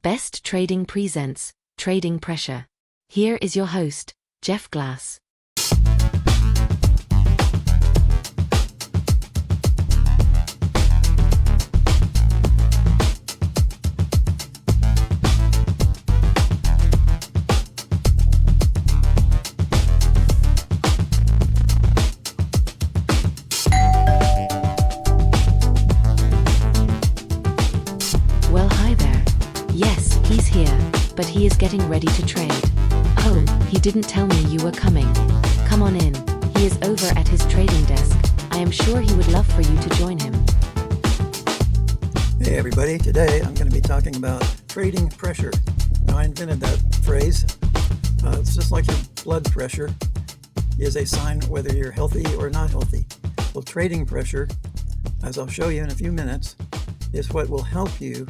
Best Trading presents Trading Pressure. Here is your host, Jeff Glass. Well, hi there. Yes, he's here, but he is getting ready to trade. Oh, he didn't tell me you were coming. Come on in. He is over at his trading desk. I am sure he would love for you to join him. Hey everybody, today I'm going to be talking about trading pressure. Now I invented that phrase. It's just like your blood pressure is a sign whether you're healthy or not healthy. Well, trading pressure, as I'll show you in a few minutes, is what will help you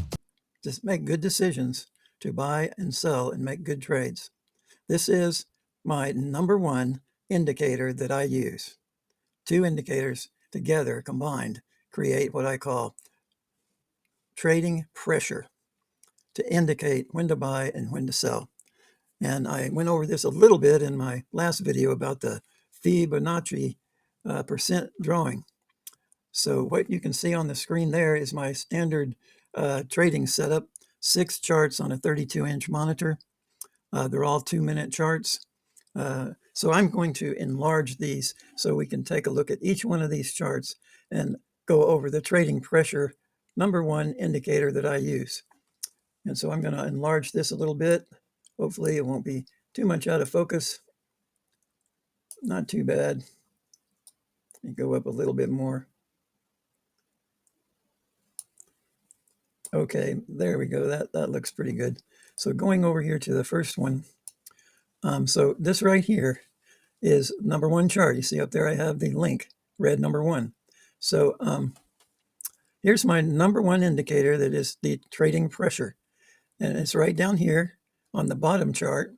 just make good decisions to buy and sell and make good trades. This is my number one indicator that I use. Two indicators together combined create what I call trading pressure to indicate when to buy and when to sell. And I went over this a little bit in my last video about the Fibonacci percent drawing. So what you can see on the screen there is my standard trading setup, 6 charts on a 32-inch monitor. They're all 2-minute charts. So I'm going to enlarge these so we can take a look at each one of these charts and go over the trading pressure number one indicator that I use. And so I'm going to enlarge this a little bit. Hopefully it won't be too much out of focus. Not too bad. Let me go up a little bit more. Okay, there we go. That looks pretty good. So going over here to the first one. So this right here is number one chart. You see up there I have the link, red number one. So here's my number one indicator that is the trading pressure. And it's right down here on the bottom chart.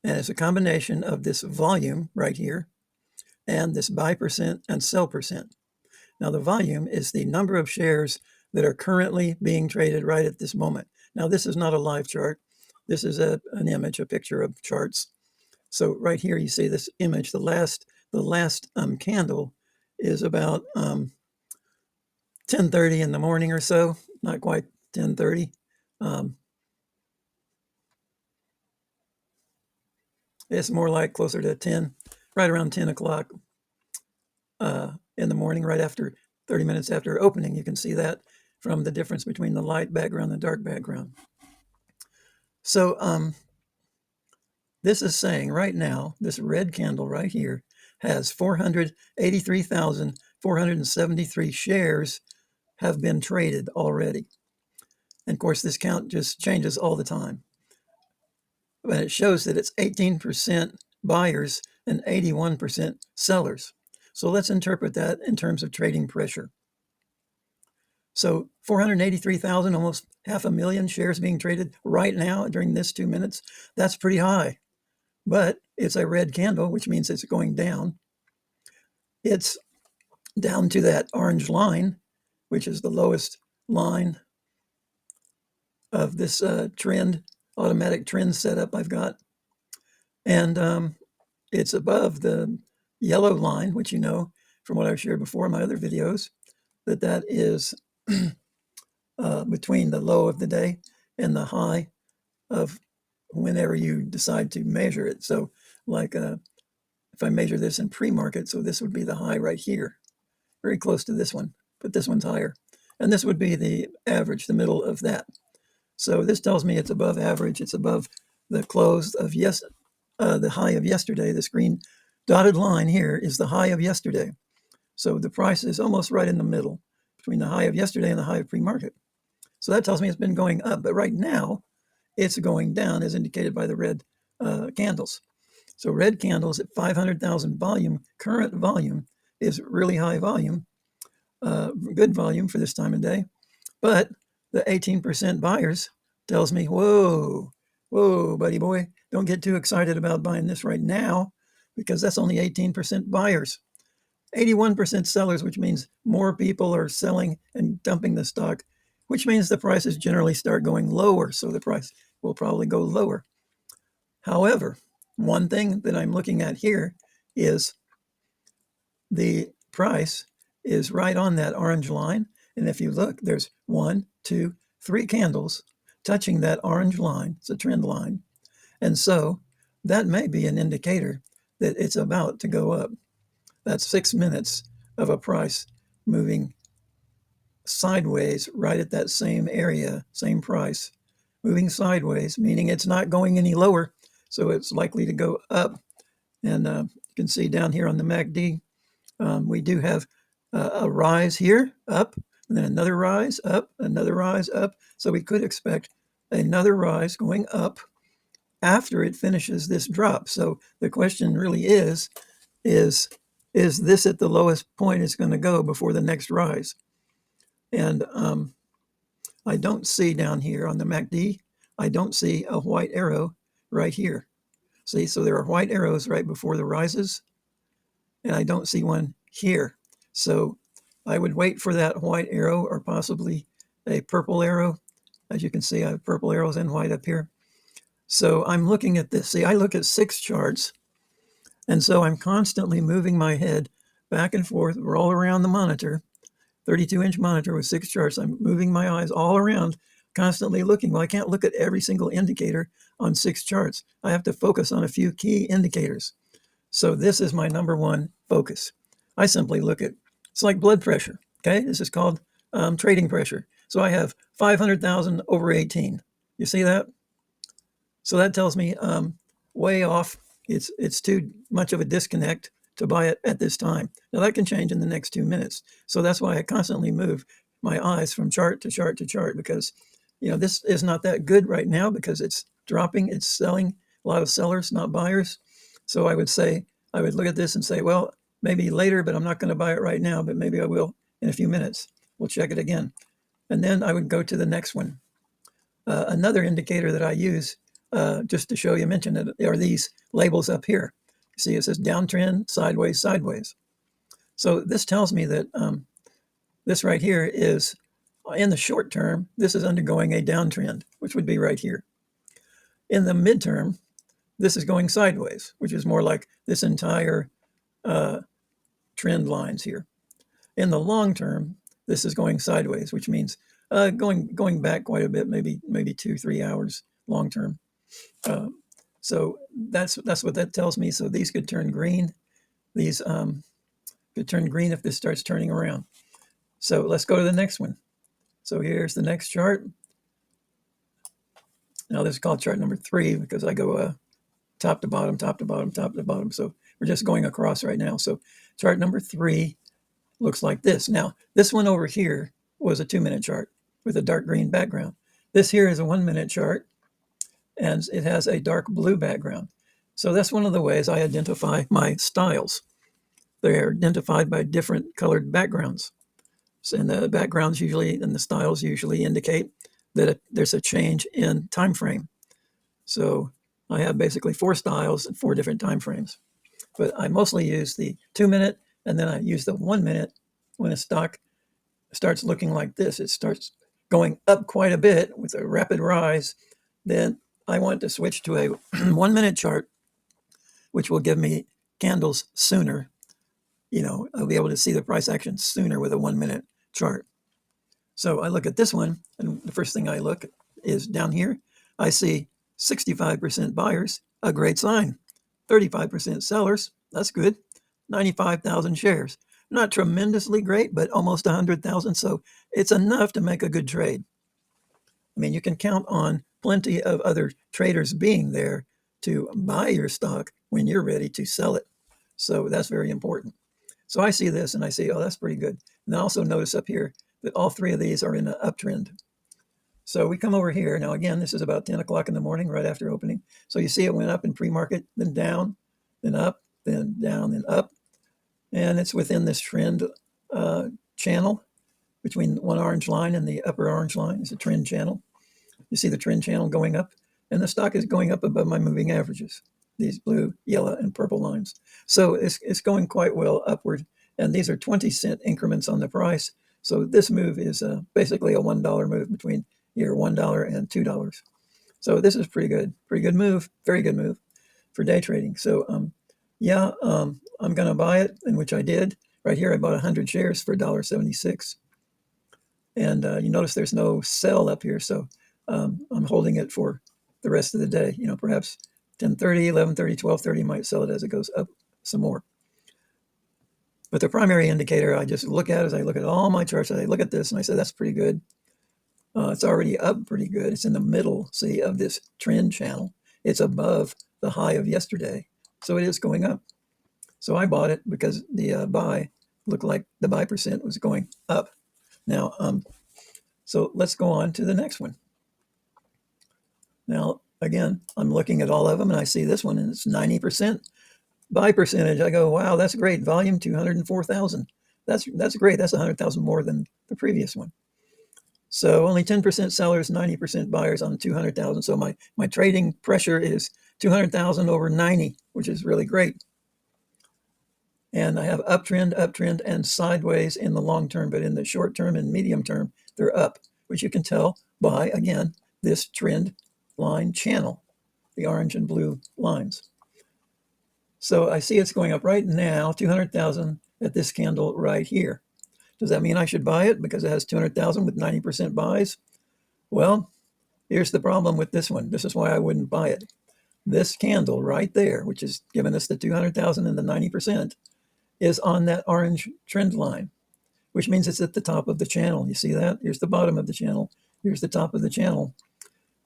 And it's a combination of this volume right here and this buy percent and sell percent. Now the volume is the number of shares that are currently being traded right at this moment. Now this is not a live chart. This is an image, a picture of charts. So right here you see this image. The last candle is about 10:30 in the morning or so. Not quite 10:30. It's more like closer to 10, right around 10 o'clock in the morning, right after 30 minutes after opening. You can see that from the difference between the light background and the dark background. So this is saying right now, this red candle right here has 483,473 shares have been traded already. And of course, this count just changes all the time. But it shows that it's 18% buyers and 81% sellers. So let's interpret that in terms of trading pressure. So 483,000, almost 500,000 shares being traded right now during this 2 minutes. That's pretty high, but it's a red candle, which means it's going down. It's down to that orange line, which is the lowest line of this automatic trend setup I've got. And it's above the yellow line, which you know from what I've shared before in my other videos, that is between the low of the day and the high of whenever you decide to measure it. So like if I measure this in pre-market, so this would be the high right here, very close to this one, but this one's higher. And this would be the average, the middle of that. So this tells me it's above average. It's above the close of the high of yesterday. This green dotted line here is the high of yesterday. So the price is almost right in the middle between the high of yesterday and the high of pre-market. So that tells me it's been going up, but right now it's going down as indicated by the red candles. So red candles at 500,000 volume, current volume is really high volume, good volume for this time of day. But the 18% buyers tells me, whoa, buddy boy, don't get too excited about buying this right now because that's only 18% buyers. 81% sellers, which means more people are selling and dumping the stock which means the prices generally start going lower. So the price will probably go lower. However, one thing that I'm looking at here is the price is right on that orange line. And if you look, there's 1, 2, 3 candles touching that orange line. It's a trend line. And so that may be an indicator that it's about to go up. That's 6 minutes of a price moving sideways right at that same area, same price, moving sideways, meaning it's not going any lower. So it's likely to go up. And you can see down here on the MACD, we do have a rise here, up, and then another rise, up, another rise, up. So we could expect another rise going up after it finishes this drop. So the question really is this at the lowest point it's going to go before the next rise? And I don't see down here on the MACD, I don't see a white arrow right here. See, so there are white arrows right before the rises, and I don't see one here. So I would wait for that white arrow or possibly a purple arrow. As you can see, I have purple arrows and white up here. So I'm looking at this. See, I look at 6 charts, and so I'm constantly moving my head back and forth, all around the monitor, 32-inch monitor with 6 charts. I'm moving my eyes all around, constantly looking. Well, I can't look at every single indicator on 6 charts. I have to focus on a few key indicators. So this is my number one focus. I simply look at, it's like blood pressure, okay? This is called trading pressure. So I have 500,000 over 18. You see that? So that tells me way off. It's too much of a disconnect to buy it at this time. Now that can change in the next 2 minutes. So that's why I constantly move my eyes from chart to chart to chart, because this is not that good right now because it's dropping, it's selling, a lot of sellers, not buyers. So I would look at this and say, well, maybe later, but I'm not going to buy it right now, but maybe I will in a few minutes. We'll check it again. And then I would go to the next one. Another indicator that I use, just to show you, mention it, are these labels up here. You see, it says downtrend, sideways, sideways. So this tells me that this right here is, in the short term, this is undergoing a downtrend, which would be right here. In the midterm, this is going sideways, which is more like this entire trend lines here. In the long term, this is going sideways, which means going back quite a bit, maybe 2-3 hours long term. So that's what that tells me. So these could turn green. These could turn green if this starts turning around. So let's go to the next one. So here's the next chart. Now this is called chart number 3 because I go top to bottom, top to bottom, top to bottom. So we're just going across right now. So chart number 3 looks like this. Now, this one over here was a 2-minute chart with a dark green background. This here is a 1-minute chart, and it has a dark blue background. So that's one of the ways I identify my styles. They're identified by different colored backgrounds. And the backgrounds usually, and the styles usually indicate that there's a change in time frame. So I have basically 4 styles and 4 different time frames. But I mostly use the 2-minute, and then I use the 1-minute when a stock starts looking like this. It starts going up quite a bit with a rapid rise. Then I want to switch to a 1-minute chart, which will give me candles sooner. I'll be able to see the price action sooner with a 1-minute chart. So I look at this one, and the first thing I look is down here. I see 65% buyers, a great sign. 35% sellers, that's good. 95,000 shares. Not tremendously great, but almost 100,000. So it's enough to make a good trade. I mean, you can count on plenty of other traders being there to buy your stock when you're ready to sell it. So that's very important. So I see this and I say, oh, that's pretty good. And I also notice up here that all 3 of these are in an uptrend. So we come over here. Now, again, this is about 10 o'clock in the morning, right after opening. So you see it went up in pre-market, then down, then up, then down, then up. And it's within this trend channel between one orange line and the upper orange line. It's a trend channel. You see the trend channel going up, and the stock is going up above my moving averages, these blue, yellow, and purple lines. So it's going quite well upward. And these are 20-cent increments on the price. So this move is basically a $1 move between here, $1 and $2. So this is pretty good move, very good move for day trading. So yeah, I'm going to buy it, in which I did. Right here, I bought 100 shares for $1.76. And you notice there's no sell up here, so I'm holding it for the rest of the day. Perhaps 10:30, 11:30, 12:30 might sell it as it goes up some more. But the primary indicator I just look at is I look at all my charts. I look at this and I say, that's pretty good. It's already up pretty good. It's in the middle, see, of this trend channel. It's above the high of yesterday. So it is going up. So I bought it because the buy looked like the buy percent was going up. Now, so let's go on to the next one. Now, again, I'm looking at all of them and I see this one and it's 90% buy percentage. I go, wow, that's great. Volume 204,000. That's great. That's 100,000 more than the previous one. So only 10% sellers, 90% buyers on 200,000. So my trading pressure is 200,000 over 90, which is really great. And I have uptrend, and sideways in the long term, but in the short term and medium term, they're up, which you can tell by, again, this trend line channel, the orange and blue lines. So I see it's going up right now, 200,000 at this candle right here. Does that mean I should buy it because it has 200,000 with 90% buys? Well, here's the problem with this one. This is why I wouldn't buy it. This candle right there, which is giving us the 200,000 and the 90%, is on that orange trend line, which means it's at the top of the channel. You see that? Here's the bottom of the channel. Here's the top of the channel.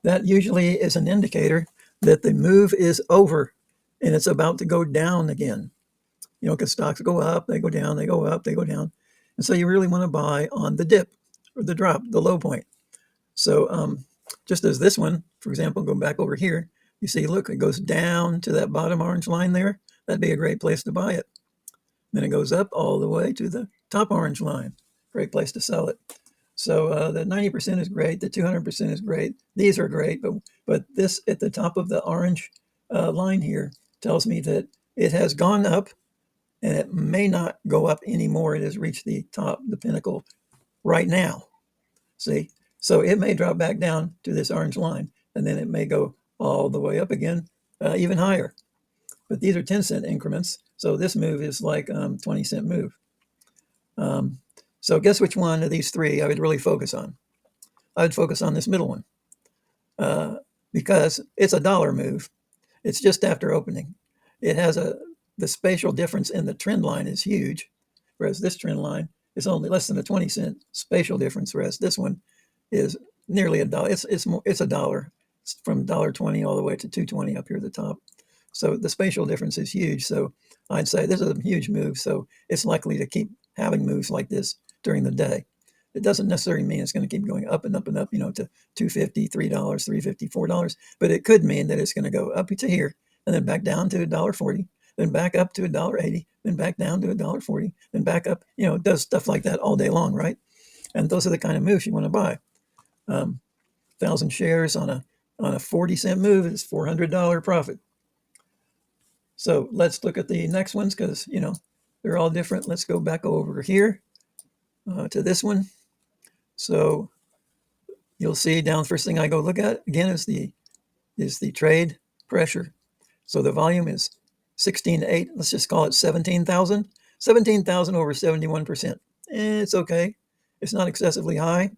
That usually is an indicator that the move is over and it's about to go down again. Because stocks go up, they go down, they go up, they go down. And so you really want to buy on the dip or the drop, the low point. So just as this one, for example, go back over here, you see, look, it goes down to that bottom orange line there. That'd be a great place to buy it. Then it goes up all the way to the top orange line. Great place to sell it. So the 90% is great. The 200% is great. These are great. But this at the top of the orange line here tells me that it has gone up and it may not go up anymore. It has reached the top, the pinnacle right now. See? So it may drop back down to this orange line and then it may go all the way up again, even higher. But these are 10-cent increments. So this move is like 20-cent move. So guess which one of these three I would really focus on? I would focus on this middle one because it's a dollar move. It's just after opening. It has the spatial difference in the trend line is huge, whereas this trend line is only less than a 20-cent spatial difference, whereas this one is nearly $1. It's a dollar. It's from $1.20 all the way to $2.20 up here at the top. So the spatial difference is huge. So I'd say this is a huge move. So it's likely to keep having moves like this during the day. It doesn't necessarily mean it's going to keep going up and up and up, to $2.50, $3, $3.50, $4. But it could mean that it's going to go up to here and then back down to $1.40, then back up to $1.80, then back down to $1.40, then back up. It does stuff like that all day long, right? And those are the kind of moves you want to buy. 1,000 shares on a 40-cent move is $400 profit. So let's look at the next ones because, they're all different. Let's go back over here to this one. So you'll see down, first thing I go look at again is the trade pressure. So the volume is 16.8. Let's just call it 17,000. 17,000 over 71%. It's okay. It's not excessively high.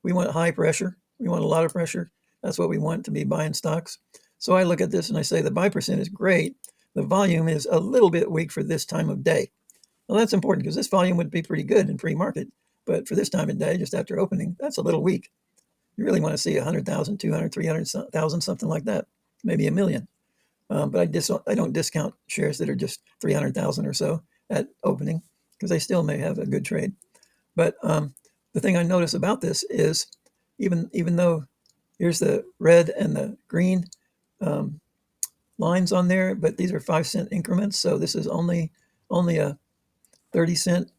We want high pressure. We want a lot of pressure. That's what we want to be buying stocks. So I look at this and I say the buy percent is great. The volume is a little bit weak for this time of day. Well, that's important because this volume would be pretty good in pre-market. But for this time of day, just after opening, that's a little weak. You really want to see 100,000, 200, 300,000, something like that, maybe a million. But I don't discount shares that are just 300,000 or so at opening because they still may have a good trade. But the thing I notice about this is even though here's the red and the green lines on there, but these are 5-cent increments. So this is only a 30-cent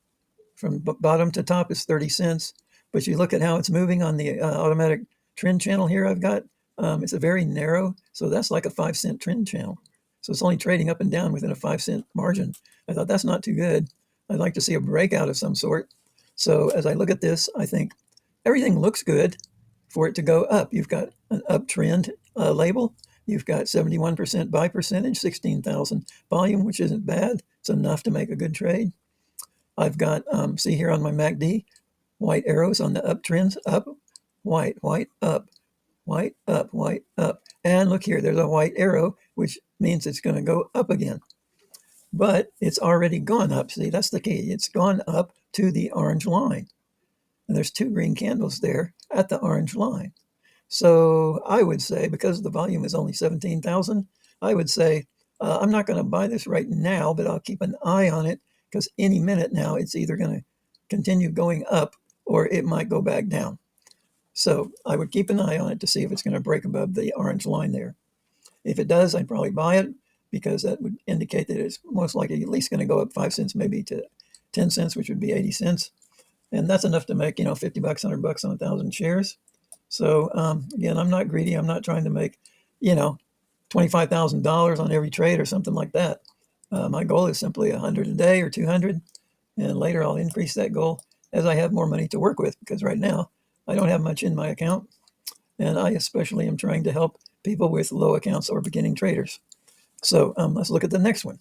from bottom to top is 30 cents. But you look at how it's moving on the automatic trend channel here I've got. It's a very narrow, so that's like a 5-cent trend channel. So it's only trading up and down within a 5-cent margin. I thought that's not too good. I'd like to see a breakout of some sort. So as I look at this, I think everything looks good for it to go up. You've got an uptrend label. You've got 71% buy percentage, 16,000 volume, which isn't bad. It's enough to make a good trade. I've got, see here on my MACD, white arrows on the uptrends, up, white, up, white, up, white, up. And look here, there's a white arrow, which means it's going to go up again. But it's already gone up. See, that's the key. It's gone up to the orange line. And there's two green candles there at the orange line. So I would say, because the volume is only 17,000, I would say I'm not going to buy this right now, but I'll keep an eye on it because any minute now it's either going to continue going up or it might go back down. So I would keep an eye on it to see if it's going to break above the orange line there. If it does, I'd probably buy it because that would indicate that it's most likely at least going to go up 5 cents, maybe to 10 cents, which would be 80 cents. And that's enough to make, $50, $100 on 1,000 shares. So again, I'm not greedy. I'm not trying to make, $25,000 on every trade or something like that. My goal is simply 100 a day or 200. And later I'll increase that goal as I have more money to work with, because right now I don't have much in my account. And I especially am trying to help people with low accounts or beginning traders. So let's look at the next one.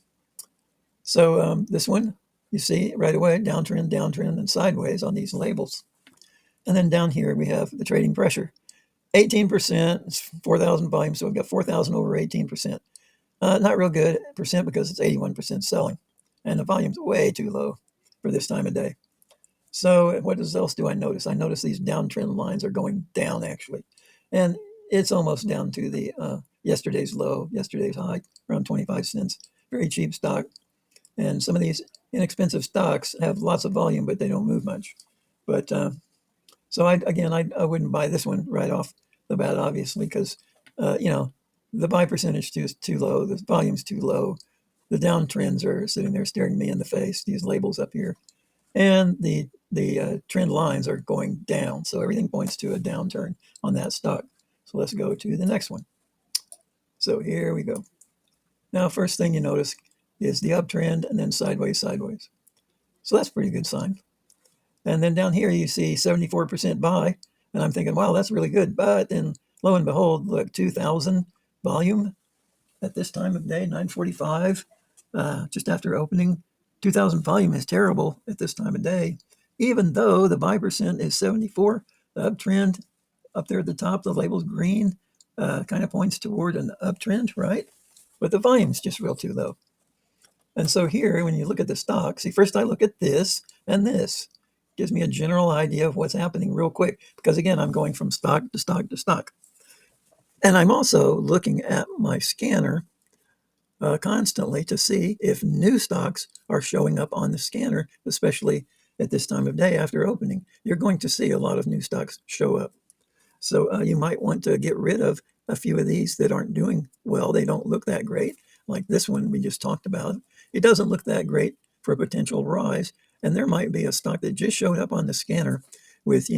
So this one, you see right away, downtrend, and sideways on these labels. And then down here we have the trading pressure. 18%, it's 4,000 volume, so we've got 4,000 over 18%. Not real good percent because it's 81% selling. And the volume's way too low for this time of day. So what else do I notice? I notice these downtrend lines are going down, actually. And it's almost down to the yesterday's low, yesterday's high, around 25 cents. Very cheap stock. And some of these inexpensive stocks have lots of volume, but they don't move much. But so I wouldn't buy this one right off the bat, obviously, because the buy percentage is too low, the volume's too low, the downtrends are sitting there staring me in the face. These labels up here, and the trend lines are going down, so everything points to a downturn on that stock. So let's go to the next one. So here we go. Now, first thing you notice is the uptrend and then sideways. So that's a pretty good sign. And then down here you see 74% buy, and I'm thinking, wow, that's really good. But then lo and behold, look, 2,000 volume at this time of day, 9:45, just after opening. 2,000 volume is terrible at this time of day, even though the buy percent is 74. The uptrend up there at the top, the label's green, kind of points toward an uptrend, right? But the volume's just real too low. And so here, when you look at the stock, see, first I look at this and this. Gives me a general idea of what's happening real quick, because again, I'm going from stock to stock to stock. And I'm also looking at my scanner constantly to see if new stocks are showing up on the scanner, especially at this time of day after opening. You're going to see a lot of new stocks show up. So you might want to get rid of a few of these that aren't doing well. They don't look that great, like this one we just talked about. It doesn't look that great for a potential rise. And there might be a stock that just showed up on the scanner with,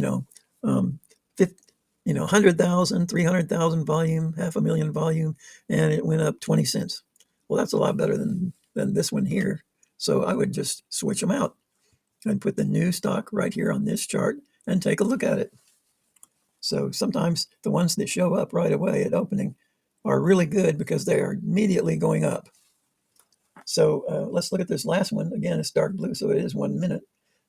100,000, 300,000 volume, 500,000 volume, and it went up 20 cents. Well, that's a lot better than this one here. So I would just switch them out and put the new stock right here on this chart and take a look at it. So sometimes the ones that show up right away at opening are really good because they are immediately going up. So let's look at this last one. Again, it's dark blue, so it is 1 minute.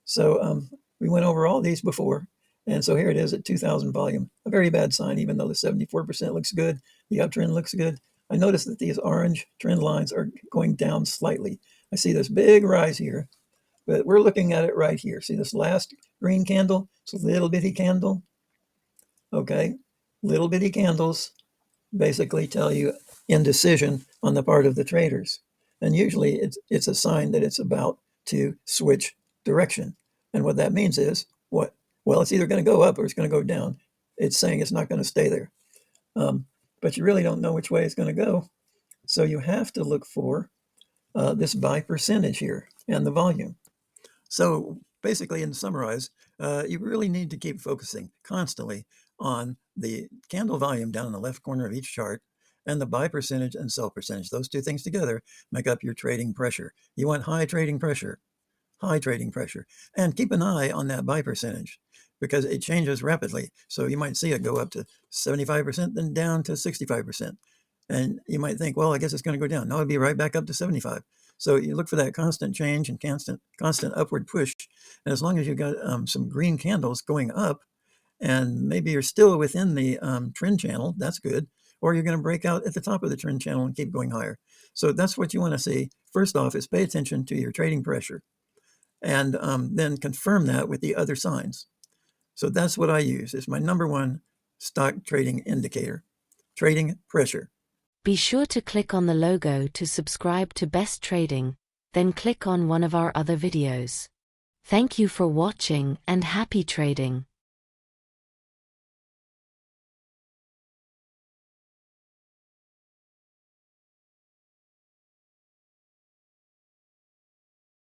So we went over all these before. And so here it is at 2,000 volume. A very bad sign, even though the 74% looks good. The uptrend looks good. I notice that these orange trend lines are going down slightly. I see this big rise here, but we're looking at it right here. See this last green candle? It's a little bitty candle. Okay, little bitty candles basically tell you indecision on the part of the traders. And usually it's a sign that it's about to switch direction. And what that means is what? Well, it's either going to go up or it's going to go down. It's saying it's not going to stay there. But you really don't know which way it's going to go. So you have to look for this buy percentage here and the volume. So basically, in summarize, you really need to keep focusing constantly on the candle volume down in the left corner of each chart and the buy percentage and sell percentage. Those two things together make up your trading pressure. You want high trading pressure. high trading pressure. And keep an eye on that buy percentage because it changes rapidly. So you might see it go up to 75%, then down to 65%. And you might think, well, I guess it's going to go down. No, it'll be right back up to 75. So you look for that constant change and constant upward push. And as long as you've got some green candles going up, and maybe you're still within the trend channel, that's good. Or you're going to break out at the top of the trend channel and keep going higher. So that's what you want to see. First off is pay attention to your trading pressure and then confirm that with the other signs. So that's what I use. It's my number one stock trading indicator, trading pressure. Be sure to click on the logo to subscribe to Best Trading, then click on one of our other videos. Thank you for watching and happy trading.